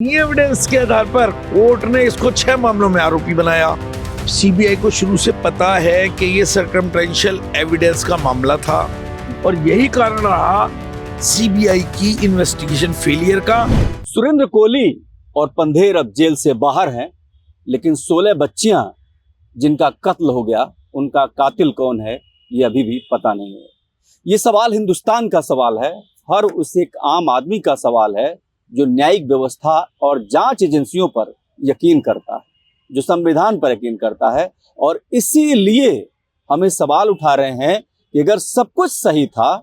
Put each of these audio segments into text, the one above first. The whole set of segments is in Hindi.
एविडेंस के आधार पर कोर्ट ने इसको 6 मामलों में आरोपी बनाया। सीबीआई को शुरू से पता है कि ये सर्कमटेंशियल एविडेंस का मामला था और यही कारण रहा सीबीआई की इन्वेस्टिगेशन फेलियर का। सुरेंद्र कोहली और पंधेर अब जेल से बाहर हैं, लेकिन 16 बच्चियां जिनका कत्ल हो गया, उनका कातिल कौन है ये अभी भी पता नहीं है। ये सवाल हिंदुस्तान का सवाल है, हर उस एक आम आदमी का सवाल है जो न्यायिक व्यवस्था और जांच एजेंसियों पर यकीन करता है, जो संविधान पर यकीन करता है। और इसीलिए हमें सवाल उठा रहे हैं कि अगर सब कुछ सही था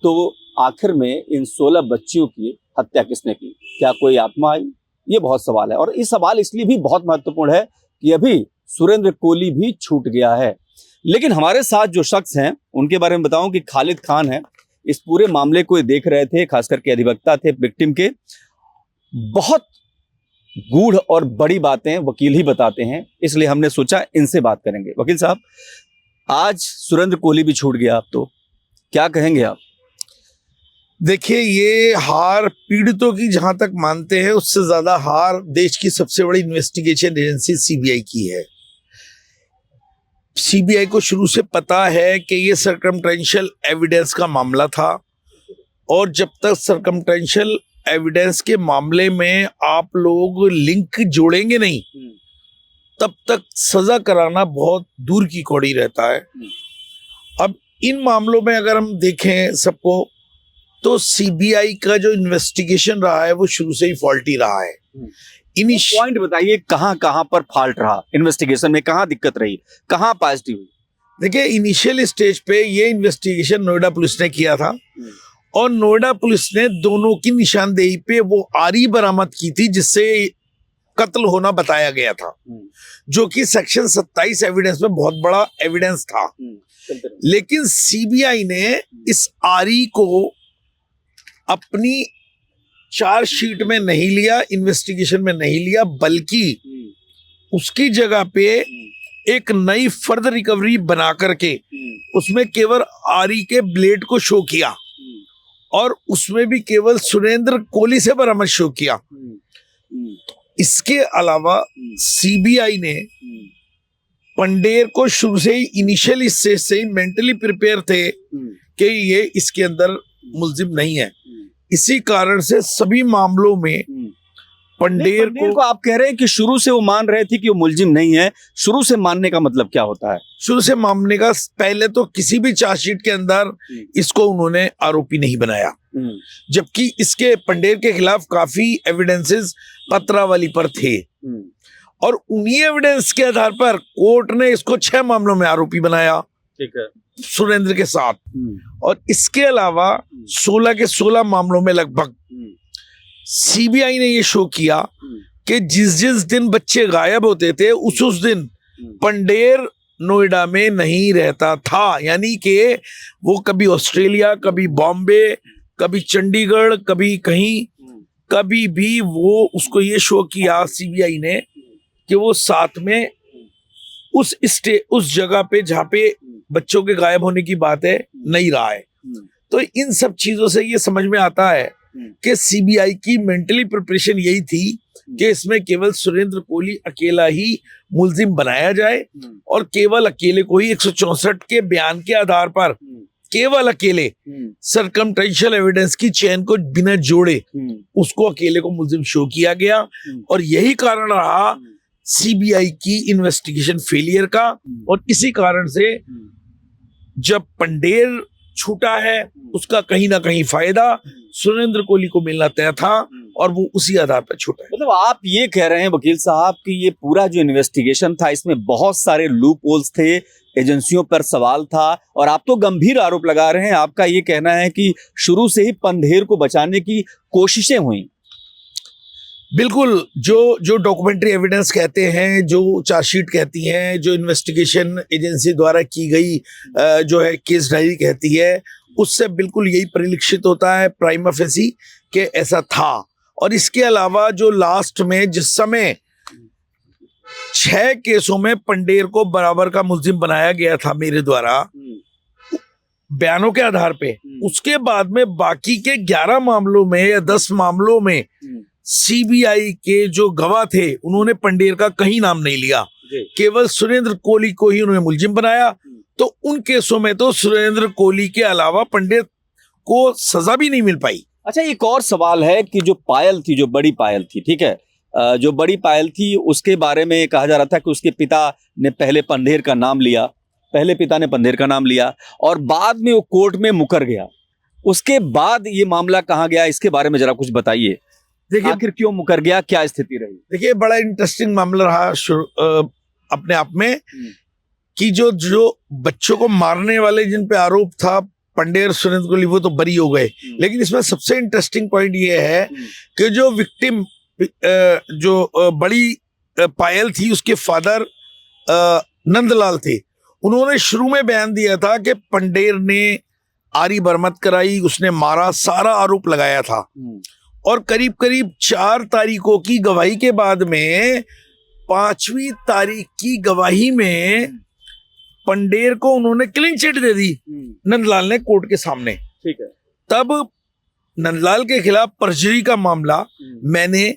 तो आखिर में इन 16 बच्चियों की हत्या किसने की? क्या कोई आत्मा आई? ये बहुत सवाल है। और ये सवाल इसलिए भी बहुत महत्वपूर्ण है कि अभी सुरेंद्र कोहली भी छूट गया है। लेकिन हमारे साथ जो शख्स हैं उनके बारे में बताऊं कि खालिद खान है, इस पूरे मामले को देख रहे थे, खासकर के अधिवक्ता थे विक्टिम के। बहुत गूढ़ और बड़ी बातें वकील ही बताते हैं, इसलिए हमने सोचा इनसे बात करेंगे। वकील साहब, आज सुरेंद्र कोहली भी छूट गया, आप तो क्या कहेंगे आप? देखिए, ये हार पीड़ितों की जहां तक मानते हैं उससे ज्यादा हार देश की सबसे बड़ी इन्वेस्टिगेशन एजेंसी सीबीआई की है। सीबीआई को शुरू से पता है कि ये सर्कमटेंशियल एविडेंस का मामला था और जब तक सर्कमटेंशियल एविडेंस के मामले में आप लोग लिंक जोड़ेंगे नहीं, तब तक सजा कराना बहुत दूर की कौड़ी रहता है। अब इन मामलों में अगर हम देखें सबको, तो सीबीआई का जो इन्वेस्टिगेशन रहा है वो शुरू से ही फॉल्टी रहा है। पॉइंट बताइए, कहां पर फॉल्ट रहा इन्वेस्टिगेशन में, कहां दिक्कत रही, कहां पॉजिटिव हुई? देखिए, इनिशियल स्टेज पे ये इन्वेस्टिगेशन नोएडा पुलिस ने किया था और नोएडा पुलिस ने दोनों की निशानदेही पे वो आरी बरामद की थी जिससे कत्ल होना बताया गया था, जो कि सेक्शन 27 एविडेंस में बहुत बड़ा एविडेंस था। लेकिन सीबीआई ने इस आरी को अपनी चार्जशीट में नहीं लिया, इन्वेस्टिगेशन में नहीं लिया, बल्कि उसकी जगह पे एक नई फर्दर रिकवरी बना करके उसमें केवल आरी के ब्लेड को शो किया और उसमें भी केवल सुरेंद्र कोहली से बरामद शो किया। इसके अलावा सीबीआई ने पंडेर को शुरू से ही इनिशियल स्टेज से ही मेंटली प्रिपेयर थे कि ये इसके अंदर मुल्जिम नहीं है। इसी कारण से सभी मामलों में पंडेर को आप कह रहे हैं कि शुरू से वो मान रहे थे कि वो मुल्जिम नहीं है। शुरू से मानने का मतलब क्या होता है? शुरू से मानने का, पहले तो किसी भी चार्जशीट के अंदर इसको उन्होंने आरोपी नहीं बनाया, जबकि इसके पंडेर के खिलाफ काफी एविडेंसेस पत्रावली पर थे और उन्हीं एविडेंस के आधार पर कोर्ट ने इसको 6 मामलों में आरोपी बनाया। ठीक है, सुरेंद्र के साथ। और इसके अलावा 16 के 16 मामलों में लगभग सीबीआई ने ये शो किया कि जिस जिस दिन बच्चे गायब होते थे उस दिन पंडेर नोएडा में नहीं रहता था। यानी कि वो कभी ऑस्ट्रेलिया, कभी बॉम्बे, कभी चंडीगढ़, कभी कहीं, कभी भी वो उसको ये शो किया सीबीआई ने कि वो साथ में उस जगह पे जहाँ पे बच्चों के गायब होने की बात है नहीं रहा है। तो इन सब चीजों से ये समझ में आता है कि सीबीआई की मेंटली प्रिपरेशन यही थी कि इसमें केवल सुरेंद्र कोहली अकेला ही मुल्जिम बनाया जाए और केवल अकेले को ही 164 के बयान के आधार पर केवल अकेले सर्कमटेंशियल एविडेंस की चेन को बिना जोड़े उसको अकेले को मुल्जिम शो किया गया। और यही कारण रहा सीबीआई की इन्वेस्टिगेशन फेलियर का। और इसी कारण से जब पंडेर छूटा है उसका कहीं ना कहीं फायदा सुरेंद्र कोहली को मिलना तय था और वो उसी आधार पर छूटा है। मतलब आप ये कह रहे हैं वकील साहब कि ये पूरा जो इन्वेस्टिगेशन था इसमें बहुत सारे लूप होल्स थे, एजेंसियों पर सवाल था और आप तो गंभीर आरोप लगा रहे हैं। आपका ये कहना है कि शुरू से ही पंधेर को बचाने की कोशिशें हुई। बिल्कुल, जो डॉक्यूमेंट्री एविडेंस कहते हैं, जो चार्जशीट कहती हैं, जो इन्वेस्टिगेशन एजेंसी द्वारा की गई जो है केस डायरी कहती है, उससे बिल्कुल यही परिलक्षित होता है प्राइमा फेसी कि ऐसा था। और इसके अलावा जो लास्ट में जिस समय 6 केसों में पंडेर को बराबर का मुल्जिम बनाया गया था मेरे द्वारा बयानों के आधार पे, उसके बाद में बाकी के 11 मामलों में या 10 मामलों में सीबीआई के जो गवाह थे उन्होंने पंडेर का कहीं नाम नहीं लिया, केवल सुरेंद्र कोहली को ही उन्होंने मुलजिम बनाया। तो उन केसों में तो सुरेंद्र कोहली के अलावा पंडित को सजा भी नहीं मिल पाई। अच्छा, एक और सवाल है कि जो पायल थी, जो बड़ी पायल थी, ठीक है, जो बड़ी पायल थी उसके बारे में कहा जा रहा था कि उसके पिता ने पहले पंडेर का नाम लिया, पहले पिता ने पंडेर का नाम लिया और बाद में वो कोर्ट में मुकर गया। उसके बाद ये मामला कहाँ गया, इसके बारे में जरा कुछ बताइए। देखिए, आखिर क्यों मुकर गया, क्या स्थिति रही? देखिए, बड़ा इंटरेस्टिंग मामला रहा अपने आप में कि जो बच्चों को मारने वाले जिन पे आरोप था पंडेर, सुरेंद्र कोहली, वो तो बरी हो गए। लेकिन इसमें सबसे इंटरेस्टिंग पॉइंट ये है कि जो विक्टिम जो बड़ी पायल थी, उसके फादर नंदलाल थे, उन्होंने शुरू में बयान दिया था कि पंडेर ने आरी बरामद कराई, उसने मारा, सारा आरोप लगाया था। और करीब करीब 4 तारीखों की गवाही के बाद में 5वीं तारीख की गवाही में पंडेर को उन्होंने क्लीन चिट दे दी नंदलाल ने कोर्ट के सामने। ठीक है। तब नंदलाल के खिलाफ परजरी का मामला मैंने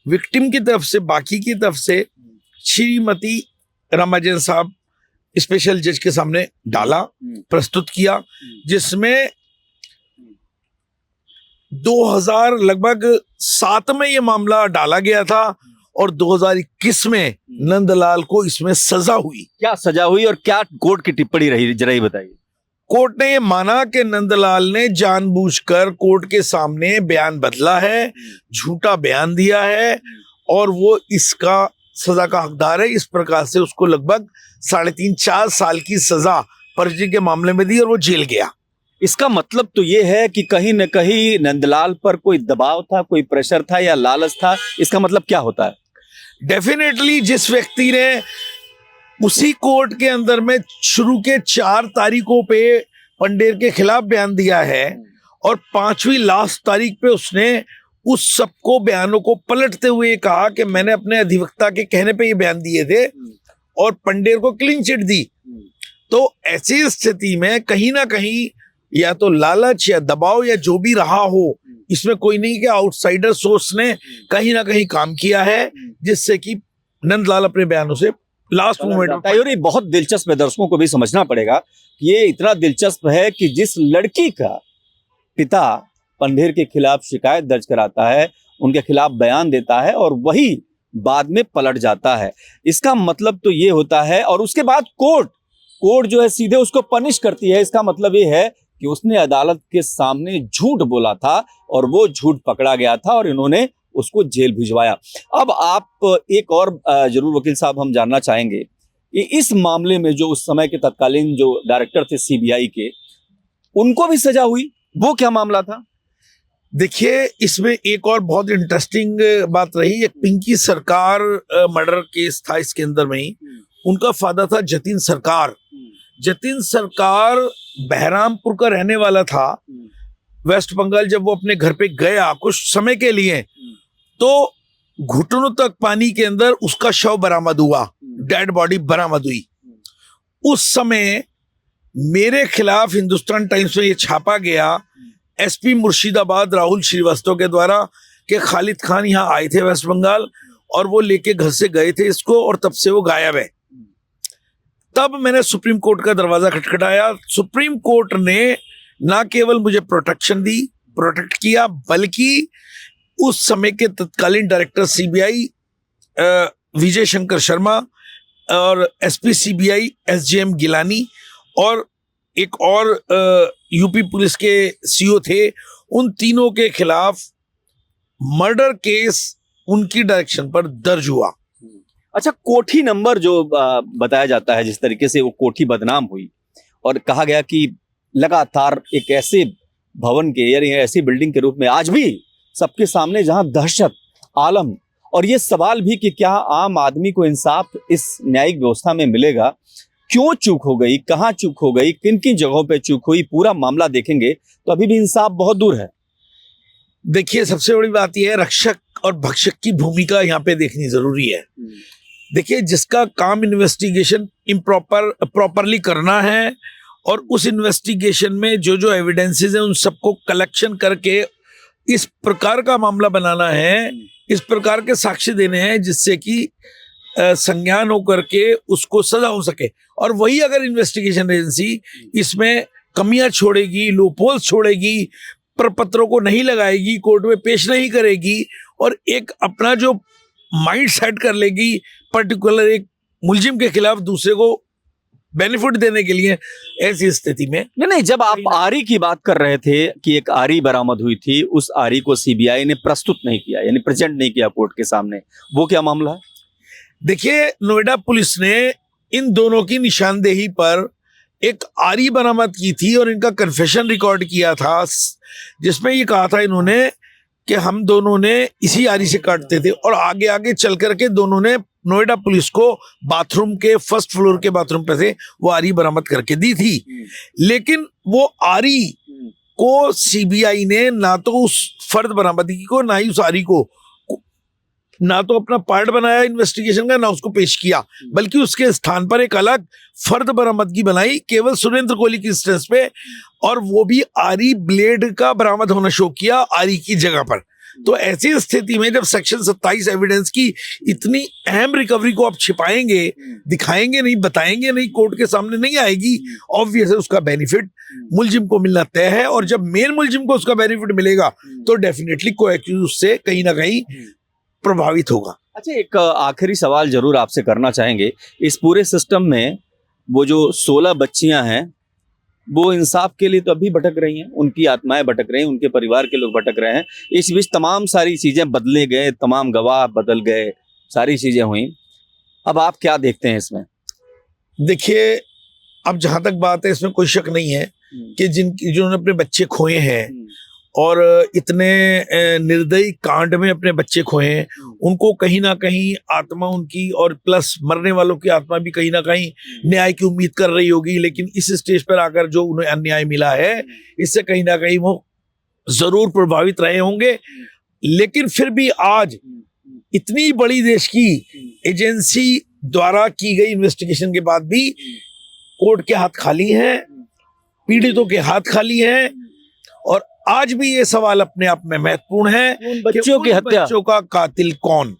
विक्टिम की तरफ से, बाकी की तरफ से श्रीमती रामाजन साहब स्पेशल जज के सामने डाला, प्रस्तुत किया, जिसमें 2007 में ये मामला डाला गया था और 2021 में नंदलाल को इसमें सजा हुई। क्या सजा हुई और क्या कोर्ट की टिप्पणी रही, जरा ये बताइए। कोर्ट ने ये माना कि नंदलाल ने जानबूझकर कोर्ट के सामने बयान बदला है, झूठा बयान दिया है और वो इसका सजा का हकदार है। इस प्रकार से उसको लगभग 3.5-4 साल की सजा फर्जी के मामले में दी और वो जेल गया। इसका मतलब तो ये है कि कहीं न कहीं नंदलाल पर कोई दबाव था, कोई प्रेशर था या लालच था। इसका मतलब क्या होता है? डेफिनेटली जिस व्यक्ति ने उसी कोर्ट के अंदर में शुरू के 4 तारीखों पे पंडेर के खिलाफ बयान दिया है और 5वीं लास्ट तारीख पे उसने उस सबको बयानों को पलटते हुए कहा कि मैंने अपने अधिवक्ता के कहने पे ये बयान दिए थे और पंडेर को क्लीन चिट दी। तो ऐसी स्थिति में कहीं ना कहीं या तो लालच या दबाव या जो भी रहा हो, इसमें कोई नहीं कि आउटसाइडर सोर्स ने कहीं ना कहीं काम किया है जिससे कि नंदलाल अपने बयानों से लास्ट मोमेंट में। और ये बहुत दिलचस्प है, दर्शकों को भी समझना पड़ेगा कि ये इतना दिलचस्प है कि जिस लड़की का पिता पंडेर के खिलाफ शिकायत दर्ज कराता है, उनके खिलाफ बयान देता है और वही बाद में पलट जाता है। इसका मतलब तो ये होता है और उसके बाद कोर्ट जो है सीधे उसको पनिश करती है। इसका मतलब ये है कि उसने अदालत के सामने झूठ बोला था और वो झूठ पकड़ा गया था और इन्होंने उसको जेल भिजवाया। अब आप एक और जरूर वकील साहब हम जानना चाहेंगे कि इस मामले में जो उस समय के तत्कालीन जो डायरेक्टर थे सीबीआई के, उनको भी सजा हुई, वो क्या मामला था? देखिए, इसमें एक और बहुत इंटरेस्टिंग बात रही। एक पिंकी सरकार मर्डर केस था इसके अंदर में ही। उनका फादर था जतिन सरकार। जतिन सरकार बहरामपुर का रहने वाला था, वेस्ट बंगाल। जब वो अपने घर पे गया कुछ समय के लिए तो घुटनों तक पानी के अंदर उसका शव बरामद हुआ, डेड बॉडी बरामद हुई। उस समय मेरे खिलाफ हिंदुस्तान टाइम्स में ये छापा गया एसपी मुर्शिदाबाद राहुल श्रीवास्तव के द्वारा कि खालिद खान यहाँ आए थे वेस्ट बंगाल और वो लेके घर से गए थे इसको और तब से वो गायब है। तब मैंने सुप्रीम कोर्ट का दरवाजा खटखटाया। सुप्रीम कोर्ट ने ना केवल मुझे प्रोटेक्ट किया, बल्कि उस समय के तत्कालीन डायरेक्टर सीबीआई विजय शंकर शर्मा और एसपी सीबीआई एसजेएम गिलानी और एक और यूपी पुलिस के सीओ थे, उन तीनों के खिलाफ मर्डर केस उनकी डायरेक्शन पर दर्ज हुआ। अच्छा, कोठी नंबर जो बताया जाता है, जिस तरीके से वो कोठी बदनाम हुई और कहा गया कि लगातार एक ऐसे भवन के यानी ऐसी बिल्डिंग के रूप में आज भी सबके सामने जहां दहशत आलम और ये सवाल भी कि क्या आम आदमी को इंसाफ इस न्यायिक व्यवस्था में मिलेगा, क्यों चूक हो गई, कहां चूक हो गई, किन किन जगहों पे चूक हुई, पूरा मामला देखेंगे तो अभी भी इंसाफ बहुत दूर है। देखिए, सबसे बड़ी बात यह है रक्षक और भक्षक की भूमिका यहाँ पे देखनी जरूरी है। देखिए, जिसका काम इन्वेस्टिगेशन प्रॉपरली करना है और उस इन्वेस्टिगेशन में जो जो एविडेंसेस हैं उन सबको कलेक्शन करके इस प्रकार का मामला बनाना है, इस प्रकार के साक्ष्य देने हैं जिससे कि संज्ञान होकर के उसको सजा हो सके। और वही अगर इन्वेस्टिगेशन एजेंसी इसमें कमियां छोड़ेगी, लूपहोल्स छोड़ेगी, प्रपत्रों को नहीं लगाएगी, कोर्ट में पेश नहीं करेगी और एक अपना जो माइंड सेट कर लेगी पर्टिकुलर एक मुलजिम के खिलाफ दूसरे को बेनिफिट देने के लिए, ऐसी स्थिति में नहीं, जब आप आरी की बात कर रहे थे कि एक आरी बरामद हुई थी, उस आरी को सीबीआई ने प्रस्तुत नहीं किया, यानी प्रेजेंट नहीं किया कोर्ट के सामने, वो क्या मामला है? देखिए, नोएडा पुलिस ने इन दोनों की निशानदेही पर एक आरी बरामद की थी और इनका कन्फेशन रिकॉर्ड किया था, जिसमें ये कहा था इन्होंने कि हम दोनों ने इसी आरी से काटते थे और आगे आगे चल करके दोनों ने नोएडा पुलिस को बाथरूम के फर्स्ट फ्लोर के बाथरूम पे से वो आरी बरामद करके दी थी। लेकिन वो आरी को सीबीआई ने ना तो उस फर्द बरामदगी को, ना ही उस आरी को, ना तो अपना पार्ट बनाया इन्वेस्टिगेशन का, ना उसको पेश किया, बल्कि उसके स्थान पर एक अलग फर्द बरामदगी बनाई केवल सुरेंद्र कोहली की इंस्टेंस पे, और वो भी आरी ब्लेड का बरामद होना शो किया आरी की जगह पर। तो ऐसी स्थिति में जब सेक्शन 27 एविडेंस की इतनी अहम रिकवरी को आप छिपाएंगे, दिखाएंगे नहीं, बताएंगे नहीं, कोर्ट के सामने नहीं आएगी, ऑब्वियस है उसका बेनिफिट मुलजिम को मिलना तय है। और जब मेन मुलजिम को उसका बेनिफिट मिलेगा तो डेफिनेटली कोई एक्यूज उससे कहीं ना कहीं प्रभावित होगा। अच्छा, एक आखिरी सवाल जरूर आपसे करना चाहेंगे। इस पूरे सिस्टम में वो जो 16 बच्चियां हैं वो इंसाफ के लिए तो अभी भटक रही हैं, उनकी आत्माएं भटक रही हैं, उनके परिवार के लोग भटक रहे हैं। इस बीच तमाम सारी चीजें बदले गए, तमाम गवाह बदल गए, सारी चीजें हुई। अब आप क्या देखते हैं इसमें? देखिए, अब जहां तक बात है, इसमें कोई शक नहीं है कि जिन्होंने अपने बच्चे खोए हैं और इतने निर्दयी कांड में अपने बच्चे खोए हैं, उनको कहीं ना कहीं आत्मा उनकी, और प्लस मरने वालों की आत्मा भी कहीं ना कहीं न्याय की उम्मीद कर रही होगी। लेकिन इस स्टेज पर आकर जो उन्हें अन्याय मिला है, इससे कहीं ना कहीं वो जरूर प्रभावित रहे होंगे। लेकिन फिर भी आज इतनी बड़ी देश की एजेंसी द्वारा की गई इन्वेस्टिगेशन के बाद भी कोर्ट के हाथ खाली हैं, पीड़ितों के हाथ खाली हैं, और आज भी ये सवाल अपने आप में महत्वपूर्ण है, उन बच्चों की हत्या, बच्चों का कातिल कौन?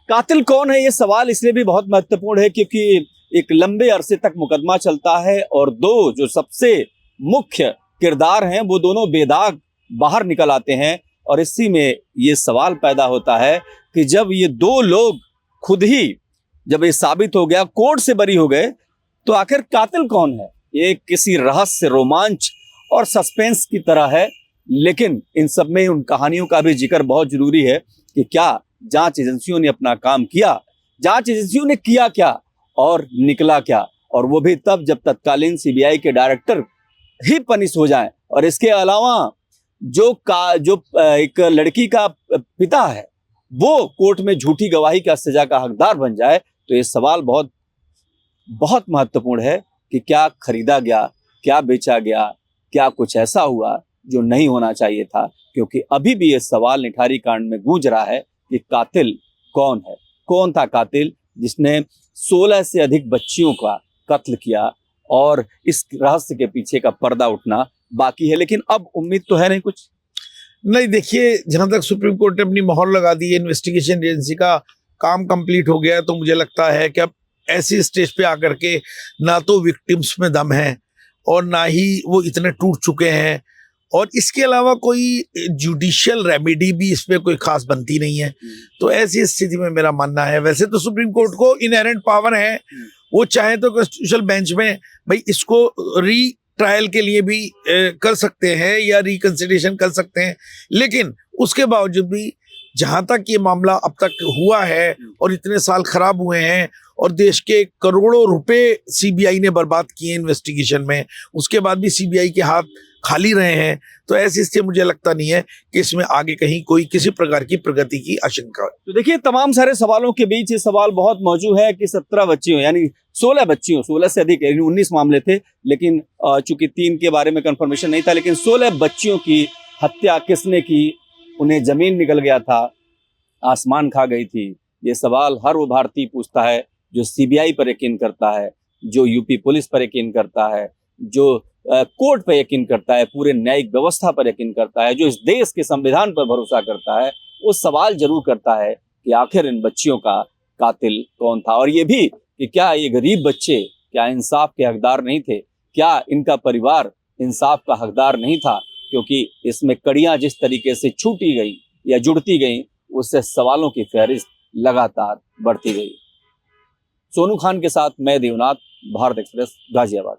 कातिल कौन है? ये सवाल इसलिए भी बहुत महत्वपूर्ण है क्योंकि एक लंबे अरसे तक मुकदमा चलता है और दो जो सबसे मुख्य किरदार हैं वो दोनों बेदाग बाहर निकल आते हैं। और इसी में ये सवाल पैदा होता है कि जब ये दो लोग खुद ही, जब ये साबित हो गया, कोर्ट से बरी हो गए, तो आखिर कातिल कौन है? ये किसी रहस्य, रोमांच और सस्पेंस की तरह है। लेकिन इन सब में उन कहानियों का भी जिक्र बहुत जरूरी है कि क्या जांच एजेंसियों ने अपना काम किया, जांच एजेंसियों ने किया क्या और निकला क्या, और वो भी तब जब तत्कालीन सीबीआई के डायरेक्टर ही पनिश हो जाएं। और इसके अलावा जो एक लड़की का पिता है वो कोर्ट में झूठी गवाही का सजा का हकदार बन जाए, तो ये सवाल बहुत बहुत महत्वपूर्ण है कि क्या खरीदा गया, क्या बेचा गया, क्या कुछ ऐसा हुआ जो नहीं होना चाहिए था। क्योंकि अभी भी ये सवाल निठारी कांड में गूंज रहा है कि कातिल कौन है, कौन था कातिल जिसने 16 से अधिक बच्चियों का कत्ल किया, और इस रहस्य के पीछे का पर्दा उठना बाकी है। लेकिन अब उम्मीद तो है नहीं कुछ। नहीं, देखिए, जहां तक सुप्रीम कोर्ट ने अपनी मोहर लगा दी है, इन्वेस्टिगेशन एजेंसी का काम कंप्लीट हो गया है, तो मुझे लगता है कि अब ऐसी स्टेज पे आकर के ना तो विक्टिम्स में दम है और ना ही वो इतने टूट चुके हैं, और इसके अलावा कोई जुडिशियल रेमेडी भी इसमें कोई खास बनती नहीं है। तो ऐसी स्थिति में मेरा मानना है, वैसे तो सुप्रीम कोर्ट को इनहेरेंट पावर है, वो चाहे तो कॉन्स्टिट्यूशनल बेंच में भाई इसको री ट्रायल के लिए भी कर सकते हैं या रिकंसिडरेशन कर सकते हैं। लेकिन उसके बावजूद भी जहां तक ये मामला अब तक हुआ है और इतने साल खराब हुए हैं और देश के करोड़ों रुपए सीबीआई ने बर्बाद किए इन्वेस्टिगेशन में, उसके बाद भी सीबीआई के हाथ खाली रहे हैं, तो ऐसी स्थिति मुझे लगता नहीं है कि इसमें आगे कहीं कोई किसी प्रकार की प्रगति की आशंका है। तो देखिए, तमाम सारे सवालों के बीच ये सवाल बहुत मौजूद है कि 17 बच्चियों, यानी 16 बच्चियों, 16 से अधिक, 19 मामले थे, लेकिन चूंकि 3 के बारे में कंफर्मेशन नहीं था, लेकिन 16 बच्चियों की हत्या किसने की? उन्हें जमीन निकल गया था, आसमान खा गई थी? ये सवाल हर वो भारतीय पूछता है जो सीबीआई पर यकीन करता है, जो यूपी पुलिस पर यकीन करता है, जो कोर्ट पर यकीन करता है, पूरे न्यायिक व्यवस्था पर यकीन करता है, जो इस देश के संविधान पर भरोसा करता है, वो सवाल जरूर करता है कि आखिर इन बच्चियों का कातिल कौन था। और ये भी कि क्या ये गरीब बच्चे क्या इंसाफ के हकदार नहीं थे, क्या इनका परिवार इंसाफ का हकदार नहीं था, क्योंकि इसमें कड़ियां जिस तरीके से छूटी गई या जुड़ती गई, उससे सवालों की फहरिस्त लगातार बढ़ती गई। सोनू खान के साथ मैं देवनाथ, भारत एक्सप्रेस, गाजियाबाद।